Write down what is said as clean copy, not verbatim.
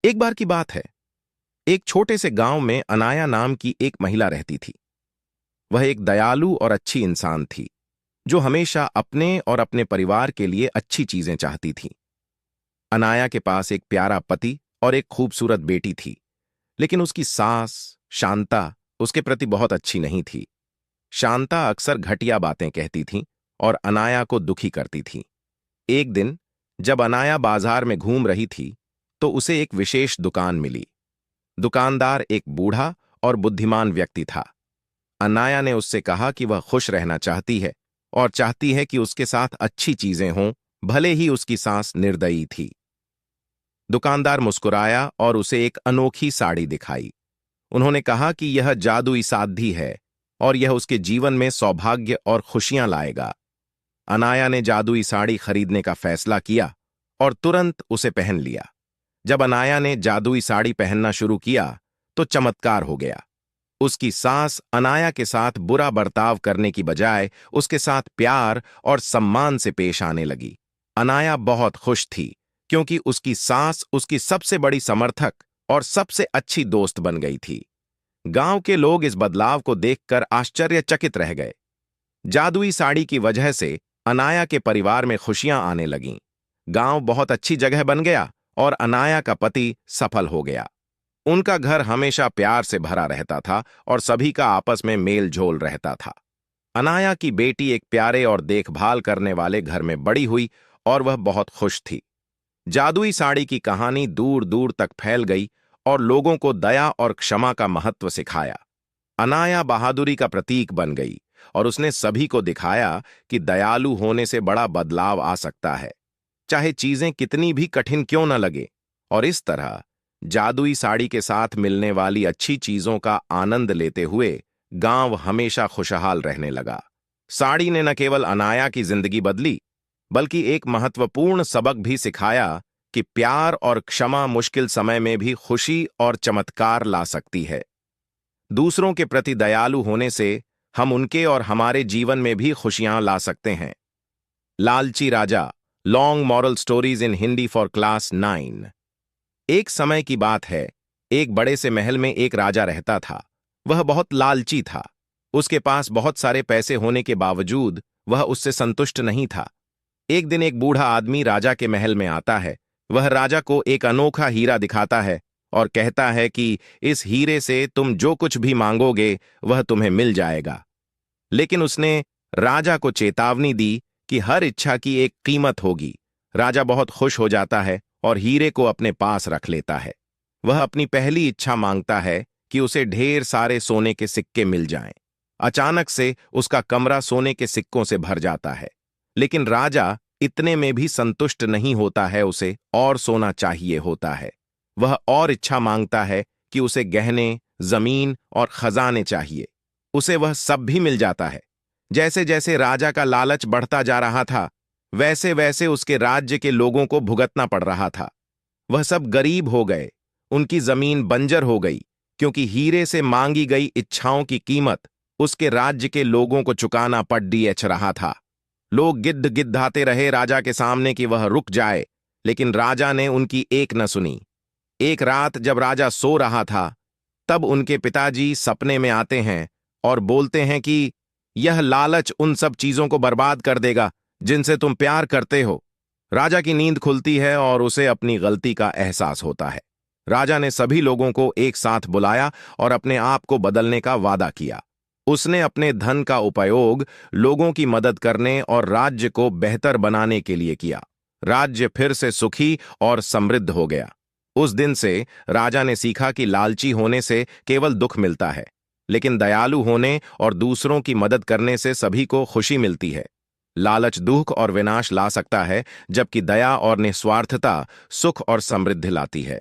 एक बार की बात है। एक छोटे से गांव में अनाया नाम की एक महिला रहती थी। वह एक दयालु और अच्छी इंसान थी, जो हमेशा अपने और अपने परिवार के लिए अच्छी चीजें चाहती थी। अनाया के पास एक प्यारा पति और एक खूबसूरत बेटी थी, लेकिन उसकी सास शांता उसके प्रति बहुत अच्छी नहीं थी। शांता अक्सर घटिया बातें कहती थी और अनाया को दुखी करती थी। एक दिन जब अनाया बाजार में घूम रही थी, तो उसे एक विशेष दुकान मिली। दुकानदार एक बूढ़ा और बुद्धिमान व्यक्ति था। अनाया ने उससे कहा कि वह खुश रहना चाहती है और चाहती है कि उसके साथ अच्छी चीजें हों, भले ही उसकी सांस निर्दयी थी। दुकानदार मुस्कुराया और उसे एक अनोखी साड़ी दिखाई। उन्होंने कहा कि यह जादुई साध्वी है और यह उसके जीवन में सौभाग्य और खुशियां लाएगा। अनाया ने जादुई साड़ी खरीदने का फैसला किया और तुरंत उसे पहन लिया। जब अनाया ने जादुई साड़ी पहनना शुरू किया, तो चमत्कार हो गया। उसकी सास अनाया के साथ बुरा बर्ताव करने की बजाय उसके साथ प्यार और सम्मान से पेश आने लगी। अनाया बहुत खुश थी, क्योंकि उसकी सास उसकी सबसे बड़ी समर्थक और सबसे अच्छी दोस्त बन गई थी। गांव के लोग इस बदलाव को देखकर आश्चर्यचकित रह गए। जादुई साड़ी की वजह से अनाया के परिवार में खुशियां आने लगीं। गांव बहुत अच्छी जगह बन गया और अनाया का पति सफल हो गया। उनका घर हमेशा प्यार से भरा रहता था और सभी का आपस में मेल झोल रहता था। अनाया की बेटी एक प्यारे और देखभाल करने वाले घर में बड़ी हुई और वह बहुत खुश थी। जादुई साड़ी की कहानी दूर दूर तक फैल गई और लोगों को दया और क्षमा का महत्व सिखाया। अनाया बहादुरी का प्रतीक बन गई और उसने सभी को दिखाया कि दयालु होने से बड़ा बदलाव आ सकता है, चाहे चीजें कितनी भी कठिन क्यों न लगे। और इस तरह जादुई साड़ी के साथ मिलने वाली अच्छी चीजों का आनंद लेते हुए गांव हमेशा खुशहाल रहने लगा। साड़ी ने न केवल अनाया की जिंदगी बदली, बल्कि एक महत्वपूर्ण सबक भी सिखाया कि प्यार और क्षमा मुश्किल समय में भी खुशी और चमत्कार ला सकती है। दूसरों के प्रति दयालु होने से हम उनके और हमारे जीवन में भी खुशियां ला सकते हैं। लालची राजा, long moral stories in Hindi for class 9। एक समय की बात है। एक बड़े से महल में एक राजा रहता था। वह बहुत लालची था। उसके पास बहुत सारे पैसे होने के बावजूद वह उससे संतुष्ट नहीं था। एक दिन एक बूढ़ा आदमी राजा के महल में आता है। वह राजा को एक अनोखा हीरा दिखाता है और कहता है कि इस हीरे से तुम जो कुछ भी मांगोगे वह तुम्हें मिल जाएगा। लेकिन उसने राजा को चेतावनी दी कि हर इच्छा की एक कीमत होगी। राजा बहुत खुश हो जाता है और हीरे को अपने पास रख लेता है। वह अपनी पहली इच्छा मांगता है कि उसे ढेर सारे सोने के सिक्के मिल जाएं। अचानक से उसका कमरा सोने के सिक्कों से भर जाता है। लेकिन राजा इतने में भी संतुष्ट नहीं होता है, उसे और सोना चाहिए होता है। वह और इच्छा मांगता है कि उसे गहने, जमीन और खजाने चाहिए। उसे वह सब भी मिल जाता है। जैसे जैसे राजा का लालच बढ़ता जा रहा था, वैसे वैसे उसके राज्य के लोगों को भुगतना पड़ रहा था। वह सब गरीब हो गए। उनकी जमीन बंजर हो गई, क्योंकि हीरे से मांगी गई इच्छाओं की कीमत उसके राज्य के लोगों को चुकाना पड़ रहा था। लोग गिद्ध गिद्धाते रहे राजा के सामने कि वह रुक जाए, लेकिन राजा ने उनकी एक न सुनी। एक रात जब राजा सो रहा था, तब उनके पिताजी सपने में आते हैं और बोलते हैं कि यह लालच उन सब चीजों को बर्बाद कर देगा जिनसे तुम प्यार करते हो। राजा की नींद खुलती है और उसे अपनी गलती का एहसास होता है। राजा ने सभी लोगों को एक साथ बुलाया और अपने आप को बदलने का वादा किया। उसने अपने धन का उपयोग लोगों की मदद करने और राज्य को बेहतर बनाने के लिए किया। राज्य फिर से सुखी और समृद्ध हो गया। उस दिन से राजा ने सीखा कि लालची होने से केवल दुख मिलता है, लेकिन दयालु होने और दूसरों की मदद करने से सभी को खुशी मिलती है। लालच दुख और विनाश ला सकता है, जबकि दया और निस्वार्थता सुख और समृद्धि लाती है।